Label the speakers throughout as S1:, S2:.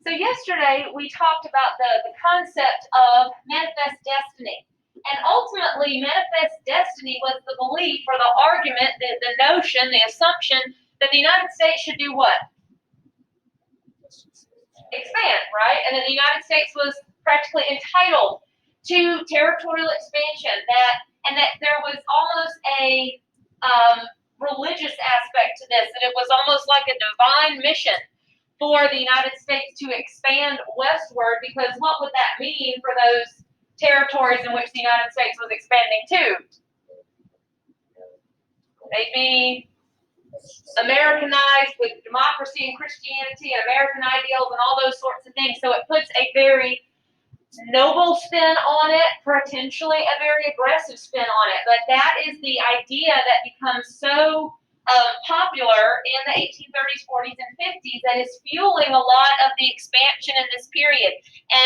S1: So yesterday we talked about the concept of manifest destiny. And ultimately, manifest destiny was the belief or the argument, the notion, the assumption that the United States should do what? Expand, right? And that the United States was practically entitled to territorial expansion, and that there was almost a religious aspect to this, that it was almost like a divine mission for the United States to expand westward, because what would that mean for those territories in which the United States was expanding to? They'd be Americanized with democracy and Christianity and American ideals and all those sorts of things. So it puts a very noble spin on it, potentially a very aggressive spin on it. But that is the idea that becomes so popular in the 1830s, 40s, and 50s that is fueling a lot of the expansion in this period.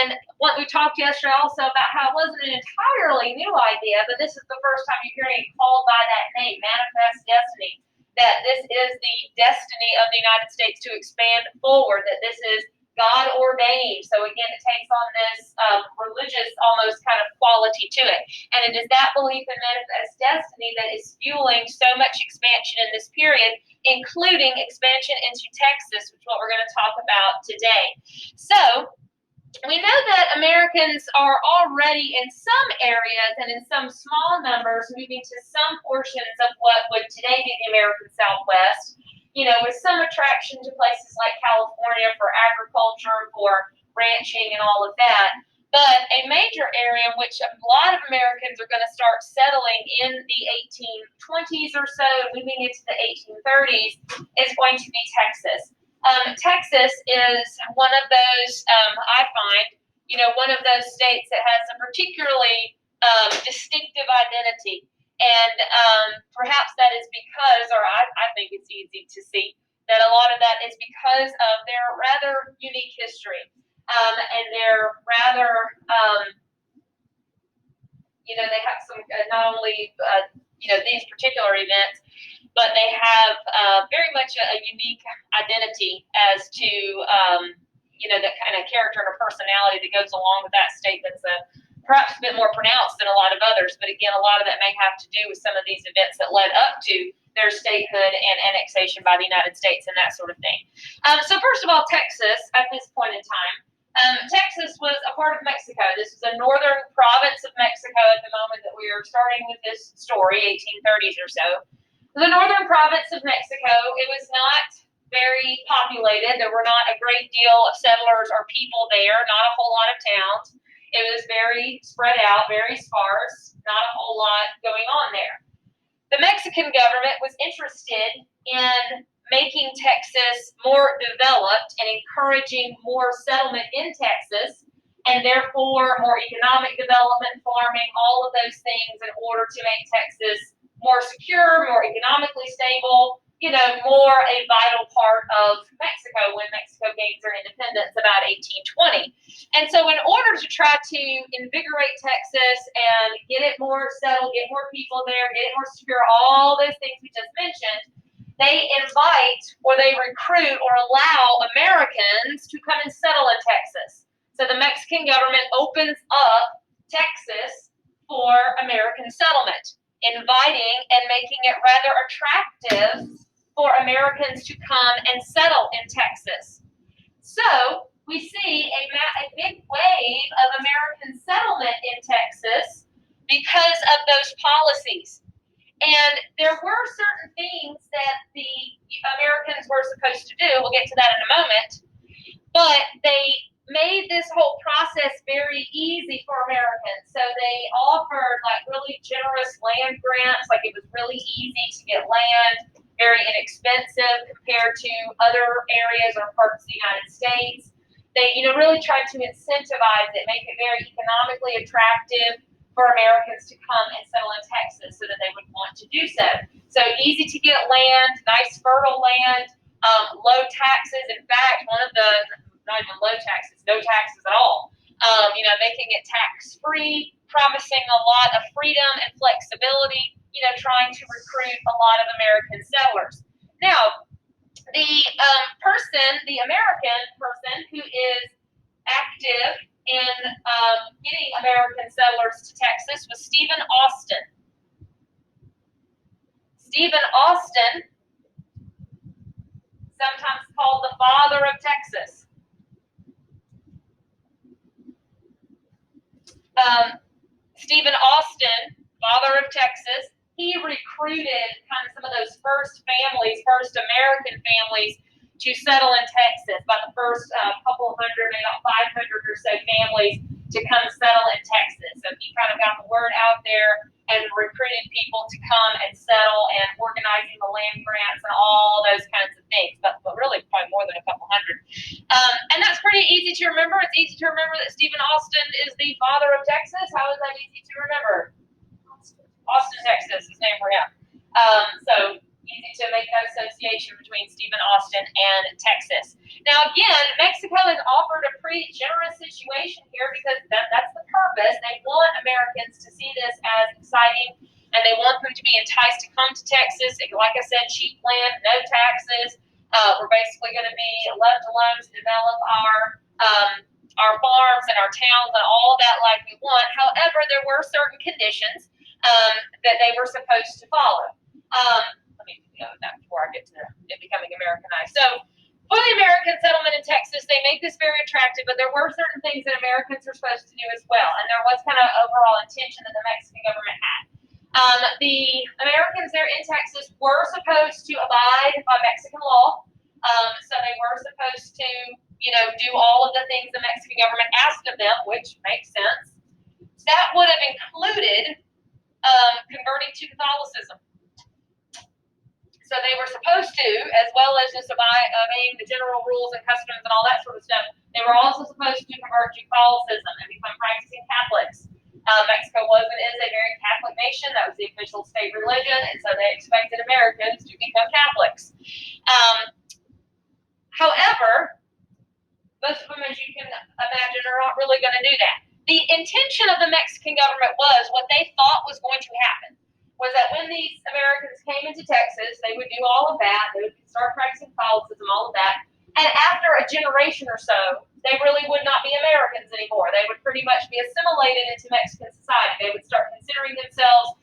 S1: And what we talked yesterday also about how it wasn't an entirely new idea, but this is the first time you're hearing it called by that name, manifest destiny, that this is the destiny of the United States to expand forward, that this is God ordained. So again, it takes on this religious almost kind of quality to it. And it is that belief in manifest destiny that is fueling so much expansion in this period, including expansion into Texas, which is what we're going to talk about today. So we know that Americans are already in some areas and in some small numbers moving to some portions of what would today be the American Southwest, with some attraction to places like California for agriculture, for ranching, and all of that. But a major area in which a lot of Americans are going to start settling in the 1820s or so, moving into the 1830s, is going to be Texas. Texas is one of those, I find, one of those states that has a particularly distinctive identity. And perhaps that is because, or I think it's easy to see, that a lot of that is because of their rather unique history. And they're rather, they have some, not only, these particular events, but they have very much a unique identity as to, that kind of character and a personality that goes along with that state that's perhaps a bit more pronounced than a lot of others. But again, a lot of that may have to do with some of these events that led up to their statehood and annexation by the United States and that sort of thing. So first of all, Texas, at this point in time, Texas was a part of Mexico. This is a northern province of Mexico at the moment that we are starting with this story, 1830s or so. The northern province of Mexico, it was not very populated. There were not a great deal of settlers or people there, not a whole lot of towns. It was very spread out, very sparse, not a whole lot going on there. The Mexican government was interested in making Texas more developed and encouraging more settlement in Texas, and therefore more economic development, farming, all of those things in order to make Texas more secure, more economically stable, more a vital part of Mexico when Mexico gains their independence about 1820. And so in order to try to invigorate Texas and get it more settled, get more people there, get it more secure, all those things we just mentioned, they invite or they recruit or allow Americans to come and settle in Texas. So the Mexican government opens up Texas for American settlement, inviting and making it rather attractive for Americans to come and settle in Texas. So we see a big wave of American settlement in Texas because of those policies. And there were certain things that the Americans were supposed to do. We'll get to that in a moment. But they made this whole process very easy for Americans. So they offered really generous land grants, it was really easy to get land, very inexpensive compared to other areas or parts of the United States. They, really tried to incentivize it, make it very economically attractive for Americans to come and settle in Texas so that they would want to do so. So easy to get land, nice fertile land, low taxes. In fact, one of the, not even low taxes, no taxes at all, making it tax-free, promising a lot of freedom and flexibility, trying to recruit a lot of American settlers. Now, the American person who is sometimes called the father of Texas. Stephen Austin, father of Texas, he recruited kind of some of those first American families to settle in Texas. About the first couple hundred, maybe about 500 or so families to come settle in Texas. So he kind of got the word out there and recruited people to come and settle and organizing the land grants and all those kinds of things. But really, probably more than a couple hundred. And that's pretty easy to remember. It's easy to remember that Stephen Austin is the father of Texas. How is that easy to remember? Austin, Texas, his name, yeah. So easy to make that association between Stephen Austin and Texas. Now, again, Mexico has offered a pretty generous situation here because that's the purpose. They want Americans to see this as exciting, and they want them to be enticed to come to Texas. Like I said, cheap land, no taxes. We're basically going to be left alone to develop our farms and our towns and all of that like we want. However, there were certain conditions that they were supposed to follow. Let me go that before I get to it becoming Americanized. So, for the American settlement in Texas, they make this very attractive, but there were certain things that Americans are supposed to do as well, and there was kind of overall intention that the Mexican government had. The Americans there in Texas were supposed to abide by Mexican law, so they were supposed to, do all of the things the Mexican government asked of them, which makes sense. That would have included converting to Catholicism. So they were supposed to, as well as just obeying the general rules and customs and all that sort of stuff, they were also supposed to convert to Catholicism and become practicing Catholics. Mexico was and is a very Catholic nation. That was the official state religion, and so they expected Americans to become Catholics. However, most of them, as you can imagine, are not really going to do that. The intention of the Mexican government was what they thought was going to happen. Was that when these Americans came into Texas, they would do all of that, they would start practicing Catholicism, all of that, and after a generation or so, they really would not be Americans anymore. They would pretty much be assimilated into Mexican society. They would start considering themselves,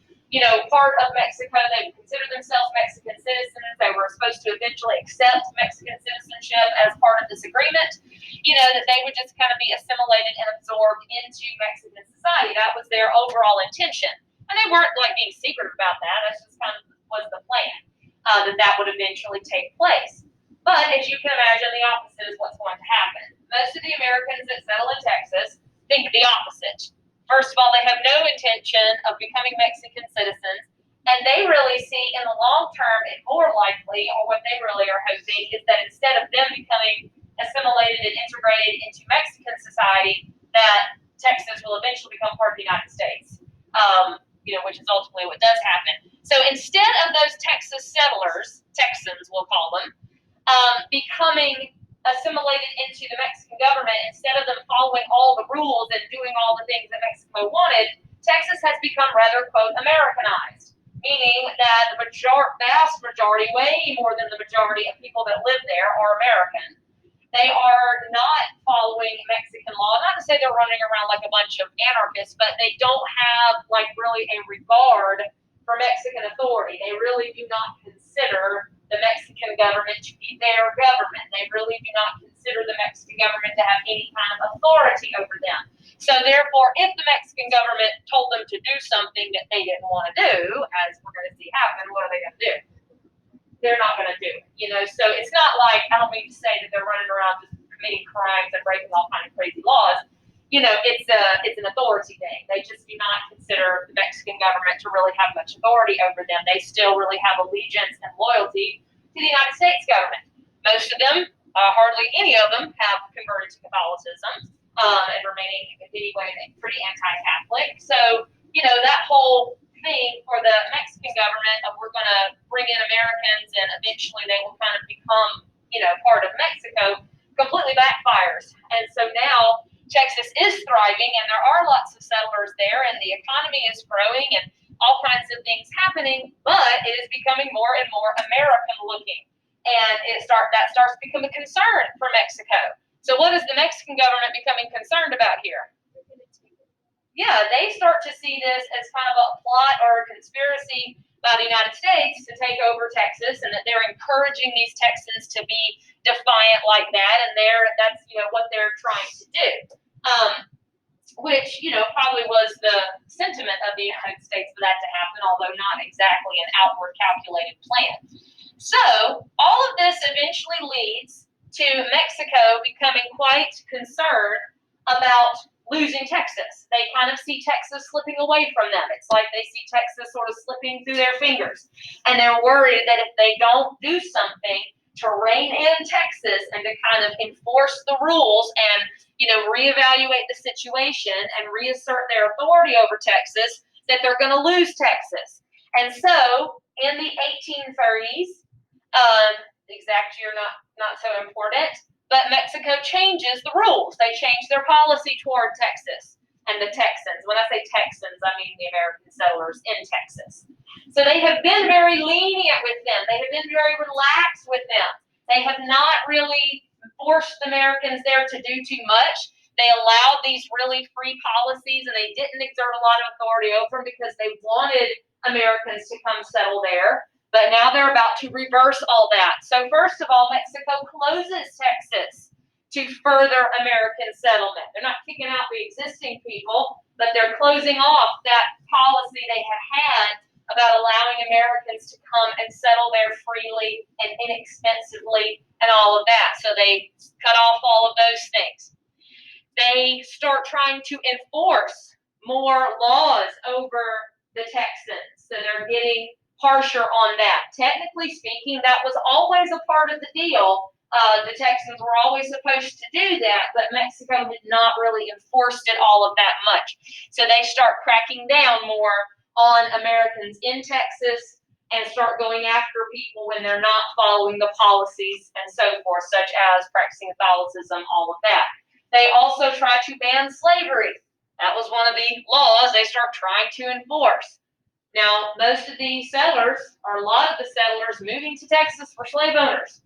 S1: part of Mexico. They would consider themselves Mexican citizens. They were supposed to eventually accept Mexican citizenship as part of this agreement, that they would just kind of be assimilated and absorbed into Mexican society. That was their overall intention. And they weren't being secretive about that. That's just kind of was the plan, that would eventually take place. But as you can imagine, the opposite is what's going to happen. Most of the Americans that settle in Texas think the opposite. First of all, they have no intention of becoming Mexican citizens, and they really see in the long term it more likely, or what they really are hoping, is that instead of them becoming assimilated and integrated into Mexican society, that Texas will eventually become part of the United States. Which is ultimately what does happen. So instead of those Texas settlers, Texans we'll call them, becoming assimilated into the Mexican government, instead of them following all the rules and doing all the things that Mexico wanted, Texas has become rather, quote, Americanized, meaning that the vast majority, way more than the majority of people that live there are American. They are not following Mexican law. Not to say they're running around like a bunch of anarchists, but they don't have really a regard for Mexican authority. They really do not consider the Mexican government to be their government. They really do not consider the Mexican government to have any kind of authority over them. So therefore, if the Mexican government told them to do something that they didn't want to do, as we're going to see happen, what are they going to do? They're not going to do it, So it's not like, I don't mean to say that they're running around just committing crimes and breaking all kinds of crazy laws. It's an authority thing. They just do not consider the Mexican government to really have much authority over them. They still really have allegiance and loyalty to the United States government. Most of them, hardly any of them, have converted to Catholicism and remaining in many ways pretty anti-Catholic. So, that whole thing for the Mexican government of we're going to bring in Americans and eventually they will kind of become, part of Mexico, completely backfires. And so now Texas is thriving and there are lots of settlers there and the economy is growing and all kinds of things happening, but it is becoming more and more American looking. And that starts to become a concern for Mexico. So what is the Mexican government becoming concerned about here? Yeah, they start to see this as kind of a plot or a conspiracy by the United States to take over Texas, and that they're encouraging these Texans to be defiant like that, and that's what they're trying to do. Which probably was the sentiment of the United States for that to happen, although not exactly an outward calculated plan. So all of this eventually leads to Mexico becoming quite concerned about losing Texas. They kind of see Texas slipping away from them. It's like they see Texas sort of slipping through their fingers. And they're worried that if they don't do something to rein in Texas and to kind of enforce the rules and reevaluate the situation and reassert their authority over Texas, that they're going to lose Texas. And so in the 1830s, the exact year not so important, but Mexico changes the rules. They change their policy toward Texas and the Texans. When I say Texans, I mean the American settlers in Texas. So they have been very lenient with them. They have been very relaxed with them. They have not really forced Americans there to do too much. They allowed these really free policies, and they didn't exert a lot of authority over them because they wanted Americans to come settle there. But now they're about to reverse all that. So first of all, Mexico closes Texas to further American settlement. They're not kicking out the existing people, but they're closing off that policy they had about allowing Americans to come and settle there freely and inexpensively and all of that. So they cut off all of those things. They start trying to enforce more laws over the Texans. So they're getting harsher on that. Technically speaking, that was always a part of the deal. The Texans were always supposed to do that, but Mexico had not really enforced it all of that much. So they start cracking down more on Americans in Texas and start going after people when they're not following the policies and so forth, such as practicing Catholicism, all of that. They also try to ban slavery. That was one of the laws they start trying to enforce. Now, most of the settlers, or a lot of the settlers, moving to Texas were slave owners.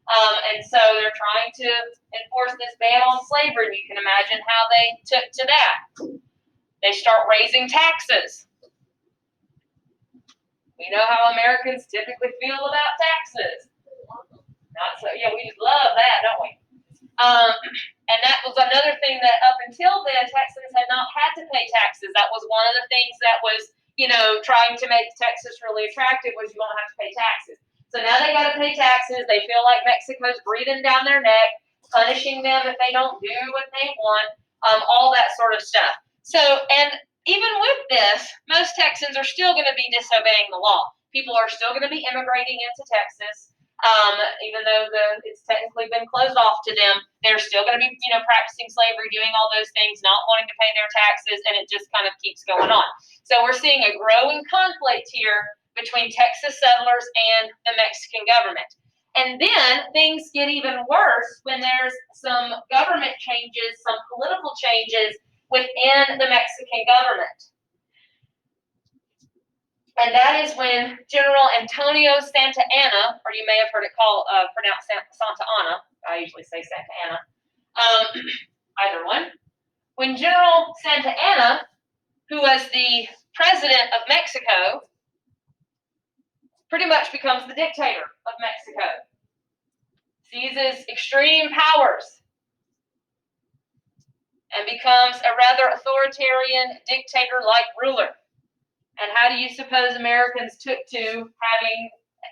S1: And so they're trying to enforce this ban on slavery. You can imagine how they took to that. They start raising taxes. We know how Americans typically feel about taxes. Not so, we just love that, don't we? And that was another thing that up until then, Texans had not had to pay taxes. That was one of the things that was trying to make Texas really attractive, was you won't have to pay taxes. So now they got to pay taxes. They feel like Mexico's breathing down their neck, punishing them if they don't do what they want, all that sort of stuff. So, and even with this, most Texans are still going to be disobeying the law. People are still going to be immigrating into Texas. Even though it's technically been closed off to them, they're still going to be, practicing slavery, doing all those things, not wanting to pay their taxes, and it just kind of keeps going on. So we're seeing a growing conflict here between Texas settlers and the Mexican government. And then things get even worse when there's some government changes, some political changes within the Mexican government. And that is when General Antonio Santa Anna, or you may have heard it pronounced Santa Anna. I usually say Santa Anna. Either one. When General Santa Anna, who was the president of Mexico, pretty much becomes the dictator of Mexico, seizes extreme powers, and becomes a rather authoritarian dictator-like ruler. And how do you suppose Americans took to having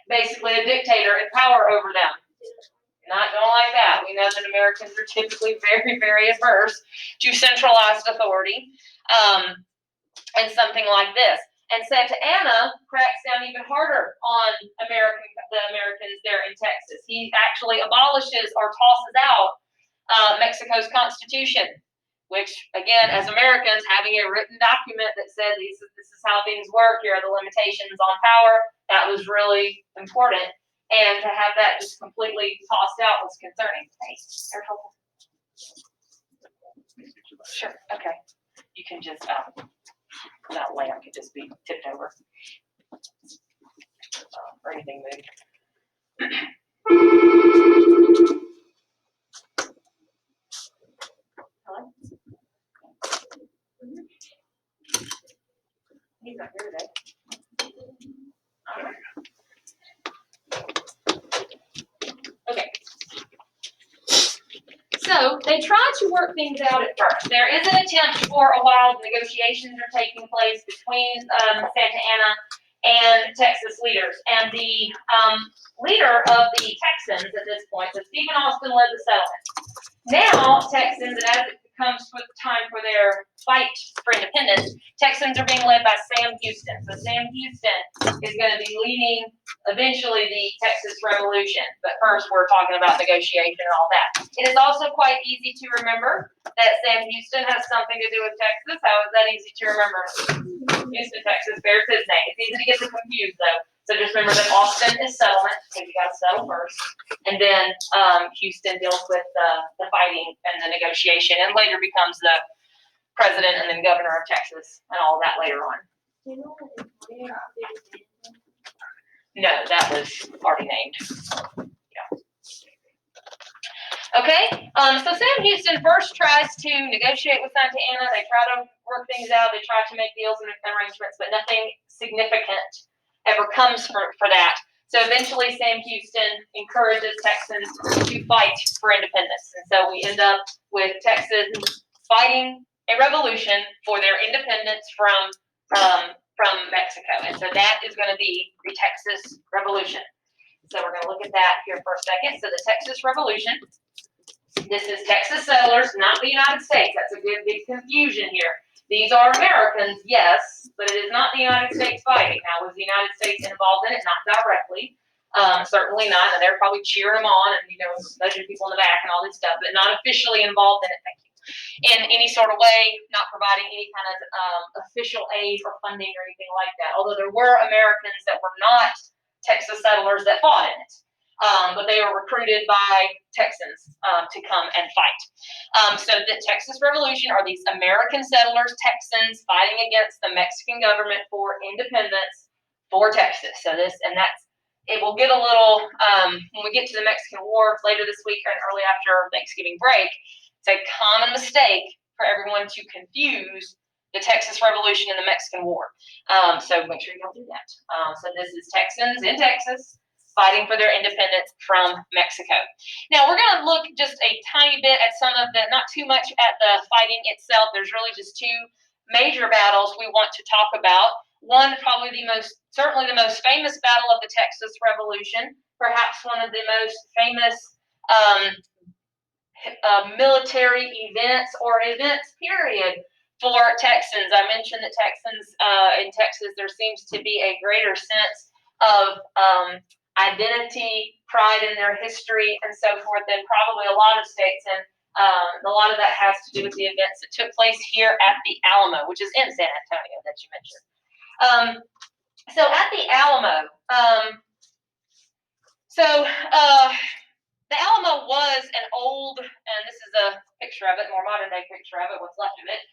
S1: basically a dictator in power over them? Don't like that. We know that Americans are typically very, very averse to centralized authority and something like this. And Santa Anna cracks down even harder on the Americans there in Texas. He actually abolishes or tosses out Mexico's Constitution, which, again, as Americans, having a written document that said this is how things work, here are the limitations on power, that was really important. And to have that just completely tossed out was concerning. Hey, careful. Sure, okay. You can just, that lamp could just be tipped over. Or anything moved. Hello? He's not here today. So they tried to work things out at first. There is an attempt for a while. Negotiations are taking place between Santa Anna and Texas leaders. And the leader of the Texans at this point, so Stephen Austin led the settlement. Now, Texans, and as it comes with time for their fight for independence, Texans are being led by Sam Houston. So Sam Houston is going to be leading eventually the Texas Revolution. But first, we're talking about negotiation and all that. It is also quite easy to remember that Sam Houston has something to do with Texas. How is that easy to remember? Houston, Texas bears his name. It's easy to get them confused, though. So just remember that Austin is settlement, because you got to settle first, and then Houston deals with the fighting and the negotiation, and later becomes the president and then governor of Texas, and all of that later on. No, that was already named. Yeah. Okay, so Sam Houston first tries to negotiate with Santa Anna. They try to work things out. They try to make deals and arrangements, but nothing significant ever comes for that. So eventually Sam Houston encourages Texans to fight for independence. And so we end up with Texans fighting a revolution for their independence from Mexico. And so that is going to be the Texas Revolution. So we're going to look at that here for a second. So the Texas Revolution, this is Texas settlers, not the United States. That's a good big confusion here. These are Americans, yes, but it is not the United States fighting. Now, was the United States involved in it? Not directly. Certainly not. And they're probably cheering them on and, nudging people in the back and all this stuff, but not officially involved in it. Thank you. In any sort of way, not providing any kind of official aid or funding or anything like that. Although there were Americans that were not Texas settlers that fought in it. But they were recruited by Texans to come and fight. So the Texas Revolution are these American settlers, Texans, fighting against the Mexican government for independence for Texas. So it will get a little, when we get to the Mexican War later this week and early after Thanksgiving break, it's a common mistake for everyone to confuse the Texas Revolution and the Mexican War. So make sure you don't do that. So this is Texans in Texas fighting for their independence from Mexico. Now, we're going to look just a tiny bit at some of the, not too much at the fighting itself. There's really just two major battles we want to talk about. One, probably certainly the most famous battle of the Texas Revolution, perhaps one of the most famous military events or events, period, for Texans. I mentioned that Texans in Texas, there seems to be a greater sense of identity, pride in their history, and so forth, than probably a lot of states. And a lot of that has to do with the events that took place here at the Alamo, which is in San Antonio that you mentioned. So at the Alamo, the Alamo was an old, and this is a picture of it, more modern day picture of it, what's left of it.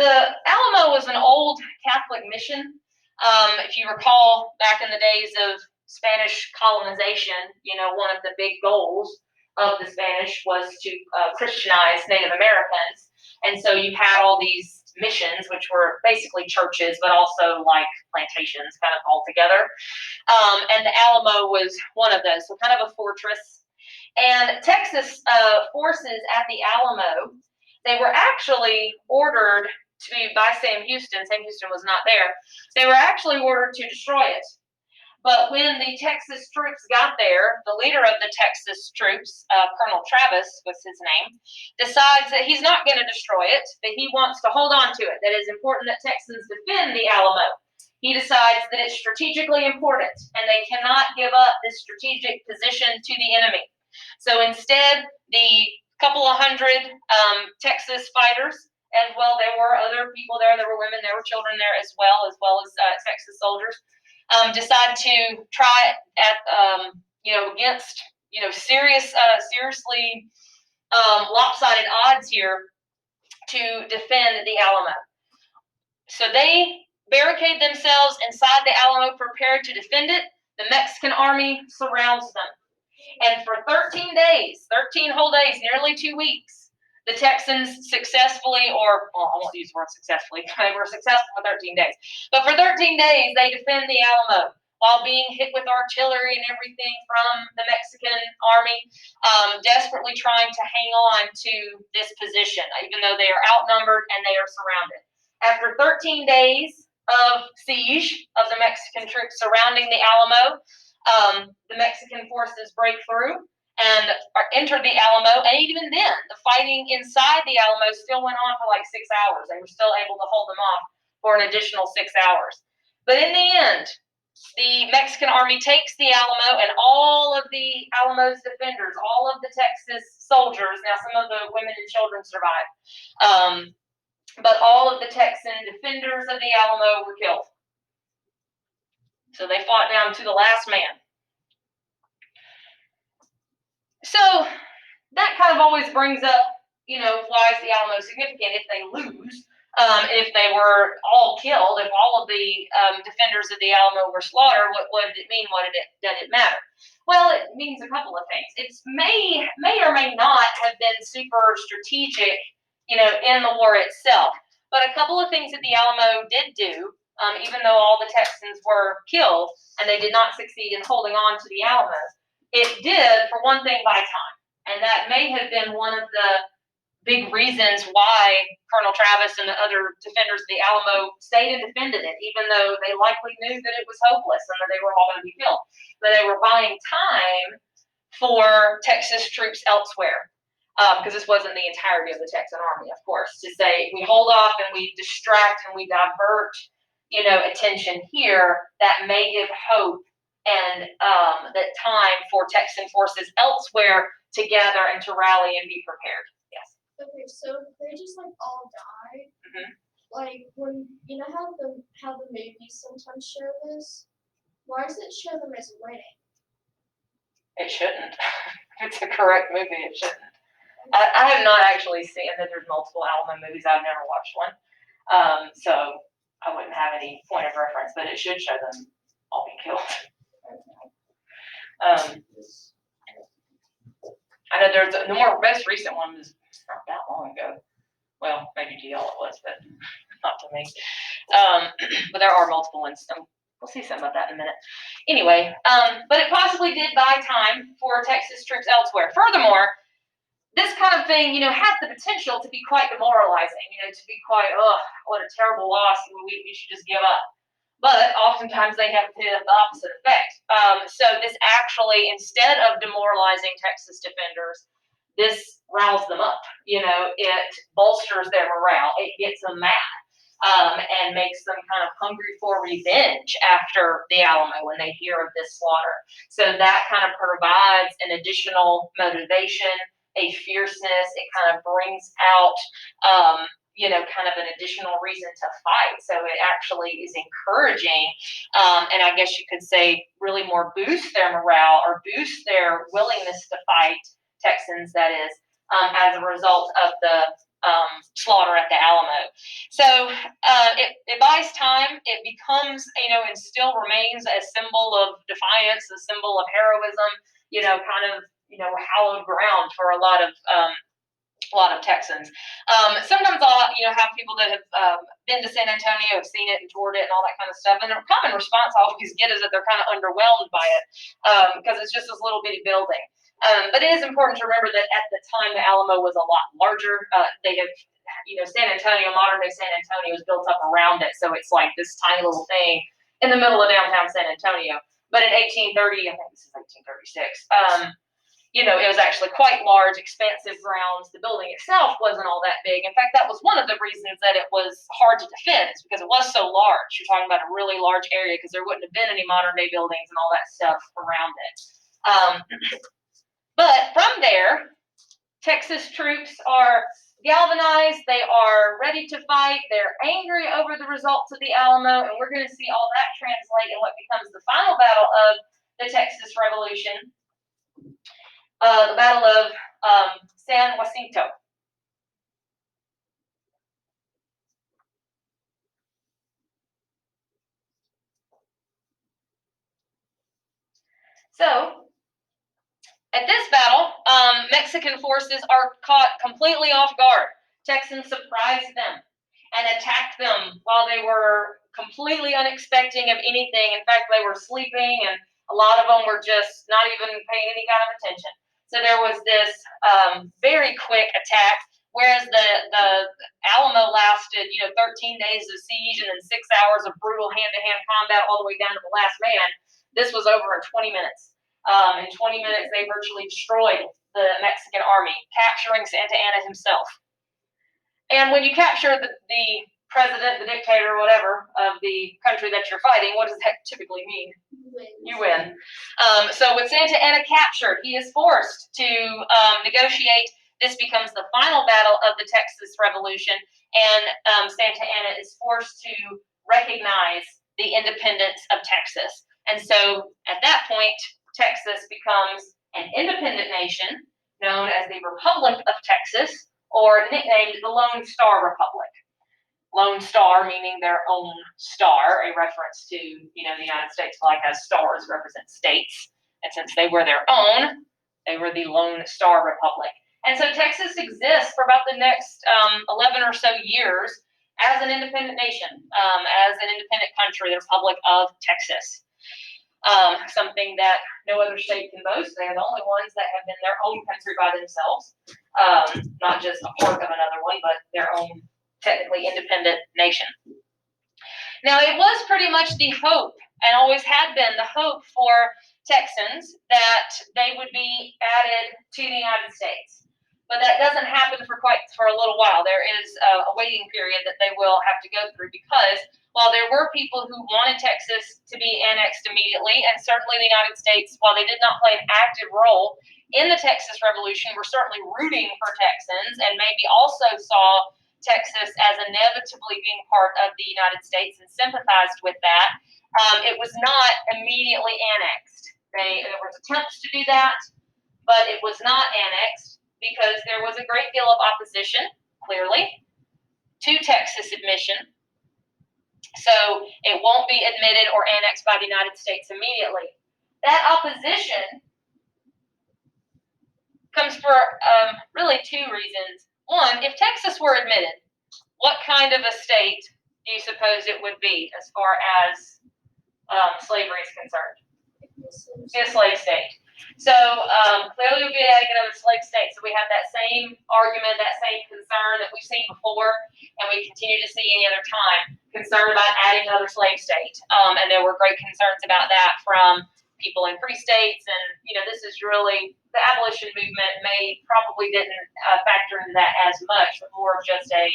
S1: The Alamo was an old Catholic mission. If you recall, back in the days of Spanish colonization, one of the big goals of the Spanish was to Christianize Native Americans. And so you had all these missions, which were basically churches, but also like plantations kind of all together. And the Alamo was one of those, so kind of a fortress. And Texas forces at the Alamo, they were actually ordered to be by Sam Houston. Sam Houston was not there. They were actually ordered to destroy it. But when the Texas troops got there, the leader of the Texas troops, Colonel Travis was his name, decides that he's not going to destroy it, that he wants to hold on to it, that it's important that Texans defend the Alamo. He decides that it's strategically important, and they cannot give up this strategic position to the enemy. So instead, the couple of hundred Texas fighters, as well, there were other people there were women, there were children there as well as Texas soldiers, decide to try at against seriously lopsided odds here to defend the Alamo. So they barricade themselves inside the Alamo, prepared to defend it. The Mexican army surrounds them, and for 13 days, 13 whole days, nearly 2 weeks, the Texans successfully, I won't use the word successfully, they were successful for 13 days. But for 13 days, they defend the Alamo. while being hit with artillery and everything from the Mexican army, desperately trying to hang on to this position, even though they are outnumbered and they are surrounded. After 13 days of siege of the Mexican troops surrounding the Alamo, the Mexican forces break through and enter the Alamo, and even then, the fighting inside the Alamo still went on for like 6 hours. They were still able to hold them off for an additional 6 hours. But in the end, the Mexican army takes the Alamo, and all of the Alamo's defenders, all of the Texas soldiers, now some of the women and children survived, but all of the Texan defenders of the Alamo were killed. So they fought down to the last man. So that kind of always brings up, why is the Alamo significant if they lose? If they were all killed, if all of the defenders of the Alamo were slaughtered, what did it mean? Did it matter? Well, it means a couple of things. It may or may not have been super strategic, in the war itself. But a couple of things that the Alamo did do, even though all the Texans were killed and they did not succeed in holding on to the Alamo, it did, for one thing, buy time. And that may have been one of the big reasons why Colonel Travis and the other defenders of the Alamo stayed and defended it, even though they likely knew that it was hopeless and that they were all going to be killed. But they were buying time for Texas troops elsewhere, because this wasn't the entirety of the Texan army, of course, to say we hold off and we distract and we divert, attention here, that may give hope and that time for Texan forces elsewhere to gather and to rally and be prepared. Yes.
S2: Okay, so they just all die.
S1: Mm-hmm.
S2: Like when how the movies sometimes show this. Why does it show them as winning?
S1: It shouldn't. It's a correct movie. It shouldn't. I have not actually seen that. There's multiple Alamo movies. I've never watched one, so I wouldn't have any point of reference. But it should show them all being killed. I know there's the most recent one was not that long ago. Well, maybe to y'all it was, but not to me. But there are multiple ones. So we'll see something about that in a minute. Anyway, but it possibly did buy time for Texas troops elsewhere. Furthermore, this kind of thing, has the potential to be quite demoralizing. To be quite, what a terrible loss. We should just give up. But oftentimes they have the opposite effect. So this actually, instead of demoralizing Texas defenders, this riles them up. It bolsters their morale. It gets them mad, and makes them kind of hungry for revenge after the Alamo when they hear of this slaughter. So that kind of provides an additional motivation, a fierceness. It kind of brings out, kind of an additional reason to fight. So it actually is encouraging, and I guess you could say really more boost their morale or boost their willingness to fight, Texans that is, as a result of the slaughter at the Alamo. So it buys time. It becomes, and still remains a symbol of defiance, a symbol of heroism, kind of, hallowed ground for a lot of Texans. Sometimes I'll, have people that have been to San Antonio, have seen it and toured it and all that kind of stuff. And the common response I always get is that they're kind of underwhelmed by it, because it's just this little bitty building. But it is important to remember that at the time, the Alamo was a lot larger. They have, San Antonio, modern day San Antonio is built up around it. So it's like this tiny little thing in the middle of downtown San Antonio. But in 1830, I think this is 1836, it was actually quite large, expansive grounds. The building itself wasn't all that big. In fact, that was one of the reasons that it was hard to defend, is because it was so large. You're talking about a really large area, because there wouldn't have been any modern day buildings and all that stuff around it. But from there, Texas troops are galvanized. They are ready to fight. They're angry over the results of the Alamo, and we're going to see all that translate in what becomes the final battle of the Texas Revolution. The Battle of San Jacinto. So, at this battle, Mexican forces are caught completely off guard. Texans surprise them. and attacked them while they were completely unexpecting of anything. In fact, they were sleeping, and a lot of them were just not even paying any kind of attention. So there was this very quick attack, whereas the Alamo lasted, 13 days of siege and then 6 hours of brutal hand-to-hand combat all the way down to the last man. This was over in 20 minutes. In 20 minutes, they virtually destroyed the Mexican army, capturing Santa Anna himself. And when you capture the president, the dictator, whatever, of the country that you're fighting, what does that typically mean? You win. So with Santa Anna captured, he is forced to negotiate. This becomes the final battle of the Texas Revolution, and Santa Anna is forced to recognize the independence of Texas. And so at that point, Texas becomes an independent nation known as the Republic of Texas, or nicknamed the Lone Star Republic. Lone Star meaning their own star, a reference to, the United States flag has stars represent states. And since they were their own, they were the Lone Star Republic. And so Texas exists for about the next 11 or so years as an independent nation, as an independent country, the Republic of Texas. Something that no other state can boast. They're the only ones that have been their own country by themselves, not just a part of another one, but their own technically independent nation. Now, it was pretty much the hope, and always had been the hope for Texans, that they would be added to the United States. But that doesn't happen for a little while. There is a waiting period that they will have to go through, because while there were people who wanted Texas to be annexed immediately, and certainly the United States, while they did not play an active role in the Texas Revolution, were certainly rooting for Texans, and maybe also saw Texas as inevitably being part of the United States and sympathized with that. It was not immediately annexed. There was attempts to do that, but it was not annexed because there was a great deal of opposition, clearly, to Texas admission. So it won't be admitted or annexed by the United States immediately. That opposition comes for really two reasons. One, if Texas were admitted, what kind of a state do you suppose it would be as far as slavery is concerned? Be a slave state. So clearly it would be adding another slave state. So we have that same argument, that same concern that we've seen before, and we continue to see any other time, concern about adding another slave state. And there were great concerns about that from people in free states. And, this is really, the abolition movement probably didn't factor into that as much, but more of just a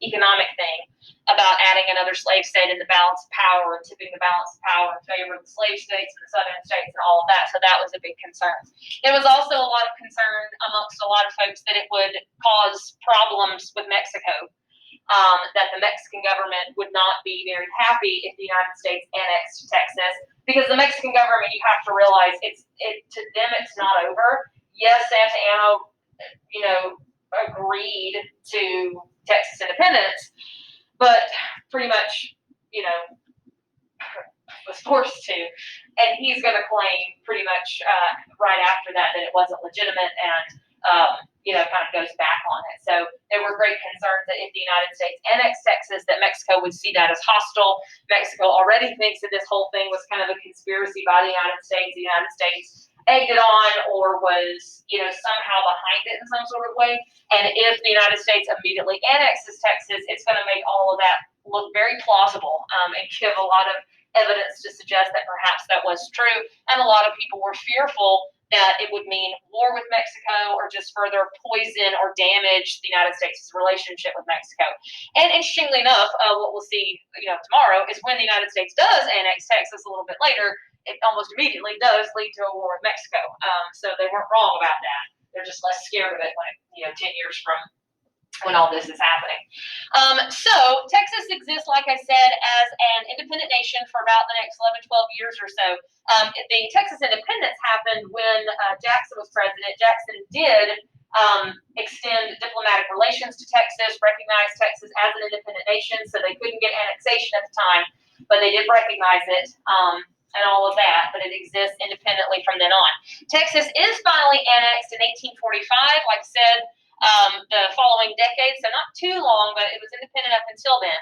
S1: economic thing about adding another slave state in the balance of power and tipping the balance of power in favor of the slave states and the southern states and all of that. So that was a big concern. There was also a lot of concern amongst a lot of folks that it would cause problems with Mexico, that the Mexican government would not be very happy if the United States annexed Texas, because the Mexican government, you have to realize, to them it's not over. Yes, Santa Anna, agreed to Texas independence, but pretty much, was forced to. And he's going to claim pretty much right after that it wasn't legitimate and, kind of goes back on it. So there were great concerns that if the United States annexed Texas, that Mexico would see that as hostile. Mexico already thinks that this whole thing was kind of a conspiracy by the United States. The United States egged it on or was, somehow behind it in some sort of way. And if the United States immediately annexes Texas, it's going to make all of that look very plausible and give a lot of evidence to suggest that perhaps that was true. And a lot of people were fearful that it would mean war with Mexico or just further poison or damage the United States' relationship with Mexico. And interestingly enough, what we'll see, tomorrow is when the United States does annex Texas a little bit later, it almost immediately does lead to a war with Mexico. So they weren't wrong about that. They're just less scared of it when 10 years from when all this is happening. So Texas exists, like I said, as an independent nation for about the next 11, 12 years or so. The Texas independence happened when Jackson was president. Jackson did extend diplomatic relations to Texas, recognize Texas as an independent nation, so they couldn't get annexation at the time, but they did recognize it. And all of that, but it exists independently from then on. Texas is finally annexed in 1845, like I said, the following decade, so not too long, but it was independent up until then.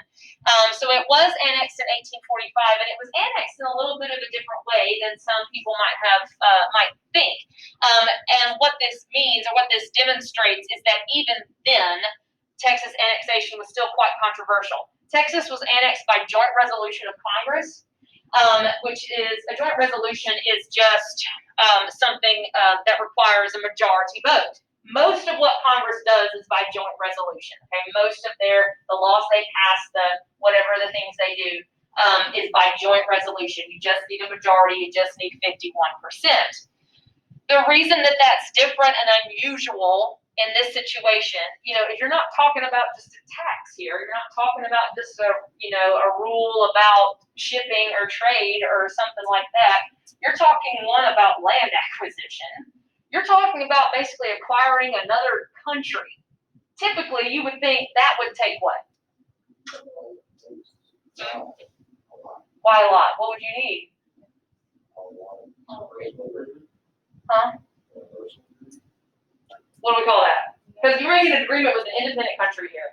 S1: So it was annexed in 1845, and it was annexed in a little bit of a different way than some people might think. And what this means, or what this demonstrates, is that even then, Texas annexation was still quite controversial. Texas was annexed by joint resolution of Congress, which is a joint resolution is just something that requires a majority vote. Most of what Congress does is by joint resolution. Okay, most of the laws they pass, whatever the things they do, is by joint resolution. You just need a majority. You just need 51%. The reason that that's different and unusual in this situation, if you're not talking about just a tax here, you're not talking about just a rule about shipping or trade or something like that. You're talking one about land acquisition. You're talking about basically acquiring another country. Typically, you would think that would take what? Why a lot? What would you need? Huh? What do we call that? Because you're making an agreement with an independent country here.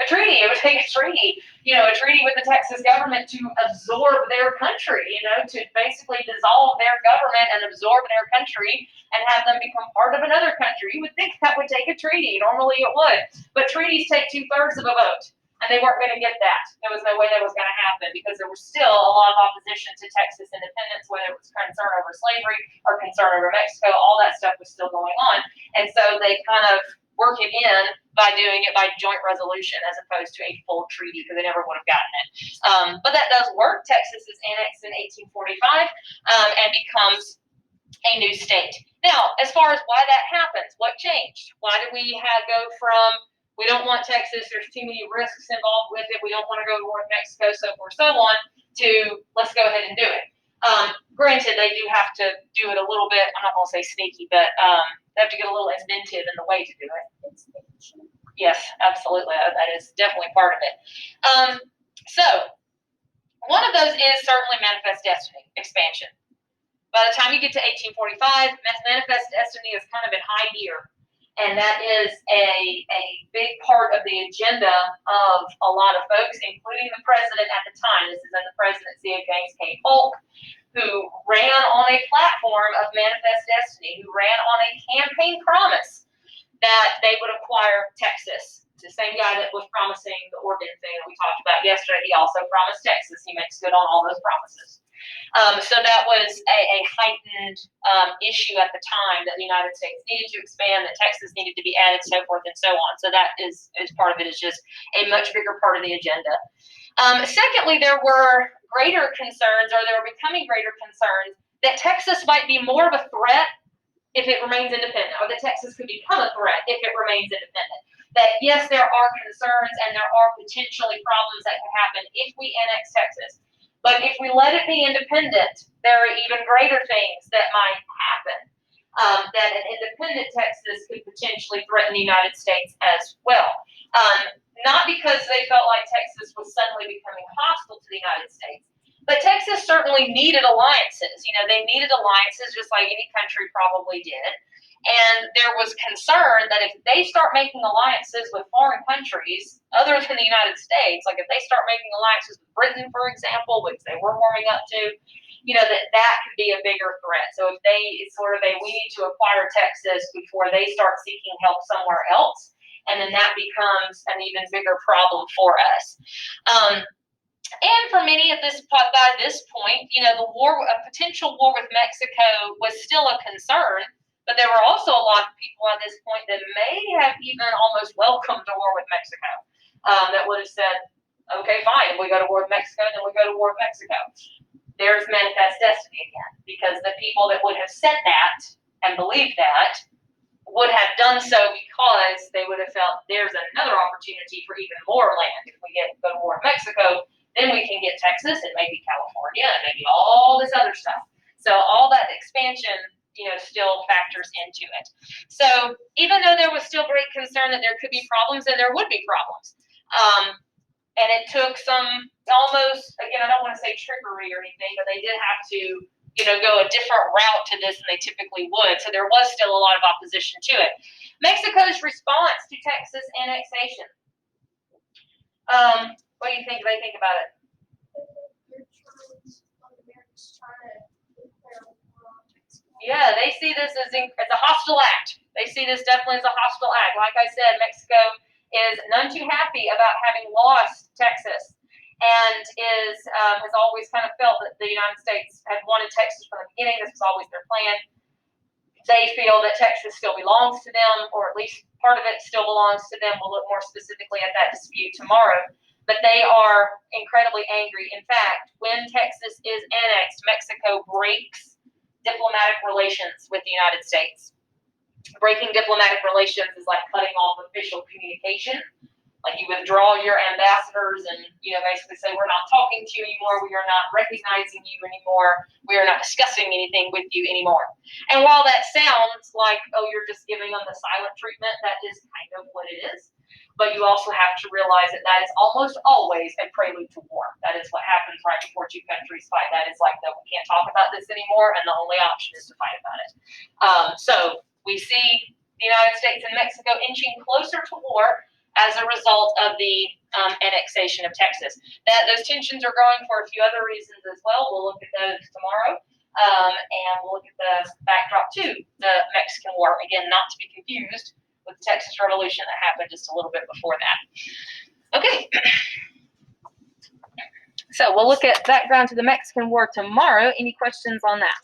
S1: A treaty. It would take a treaty. A treaty with the Texas government to absorb their country, to basically dissolve their government and absorb their country and have them become part of another country. You would think that would take a treaty. Normally it would. But treaties take 2/3 of a vote. And they weren't going to get that. There was no way that was going to happen because there was still a lot of opposition to Texas independence, whether it was concern over slavery or concern over Mexico. All that stuff was still going on. And so they kind of work it in by doing it by joint resolution as opposed to a full treaty, because they never would have gotten it. But that does work. Texas is annexed in 1845 and becomes a new state. Now, as far as why that happens, what changed? Why did we go from we don't want Texas, there's too many risks involved with it, we don't want to go to war with Mexico, so forth, so on, to let's go ahead and do it. Granted, they do have to do it a little bit, I'm not going to say sneaky, but they have to get a little inventive in the way to do it. Yes, absolutely. That is definitely part of it. So, one of those is certainly Manifest Destiny expansion. By the time you get to 1845, Manifest Destiny is kind of in high gear. And that is a big part of the agenda of a lot of folks, including the president at the time. This is in the presidency of James K. Polk, who ran on a platform of Manifest Destiny, who ran on a campaign promise that they would acquire Texas. The same guy that was promising the Oregon thing that we talked about yesterday, he also promised Texas. He makes good on all those promises. So that was a heightened issue at the time, that the United States needed to expand, that Texas needed to be added, so forth and so on. So that is part of it, is just a much bigger part of the agenda. Secondly, there were greater concerns, or there were becoming greater concerns, that Texas might be more of a threat if it remains independent, or that Texas could become a threat if it remains independent. That yes, there are concerns and there are potentially problems that could happen if we annex Texas. But if we let it be independent, there are even greater things that might happen. That an independent Texas could potentially threaten the United States as well. Not because they felt like Texas was suddenly becoming hostile to the United States, but Texas certainly needed alliances. They needed alliances just like any country probably did. And there was concern that if they start making alliances with foreign countries other than the United States, like if they start making alliances with Britain, for example, which they were warming up to, that could be a bigger threat. So if it's sort of we need to acquire Texas before they start seeking help somewhere else, and then that becomes an even bigger problem for us. And for many by this point, a potential war with Mexico was still a concern. But there were also a lot of people at this point that may have even almost welcomed a war with Mexico. That would have said, okay, fine, we go to war with Mexico, then we go to war with Mexico. There's Manifest Destiny again, because the people that would have said that and believed that would have done so because they would have felt there's another opportunity for even more land. If we go to war with Mexico, then we can get Texas and maybe California and maybe all this other stuff. So all that expansion still factors into it. So even though there was still great concern that there could be problems, and there would be problems, and it took some almost, again, I don't want to say trickery or anything, but they did have to, go a different route to this than they typically would. So there was still a lot of opposition to it. Mexico's response to Texas annexation. What do you think they think about it? Yeah, they see this as a hostile act. They see this definitely as a hostile act. Like I said, Mexico is none too happy about having lost Texas, and has always kind of felt that the United States had wanted Texas from the beginning. This was always their plan. They feel that Texas still belongs to them, or at least part of it still belongs to them. We'll look more specifically at that dispute tomorrow. But they are incredibly angry. In fact, when Texas is annexed, Mexico breaks diplomatic relations with the United States. Breaking diplomatic relations is like cutting off official communication. Like you withdraw your ambassadors and, basically say, we're not talking to you anymore. We are not recognizing you anymore. We are not discussing anything with you anymore. And while that sounds like, oh, you're just giving them the silent treatment, that is kind of what it is. But you also have to realize that that is almost always a prelude to war. That is what happens right before two countries fight. That is like, no, we can't talk about this anymore, and the only option is to fight about it. So we see the United States and Mexico inching closer to war as a result of the annexation of Texas. Those tensions are growing for a few other reasons as well. We'll look at those tomorrow. And we'll look at the backdrop to the Mexican War. Again, not to be confused with the Texas Revolution that happened just a little bit before that. Okay. So we'll look at background to the Mexican War tomorrow. Any questions on that?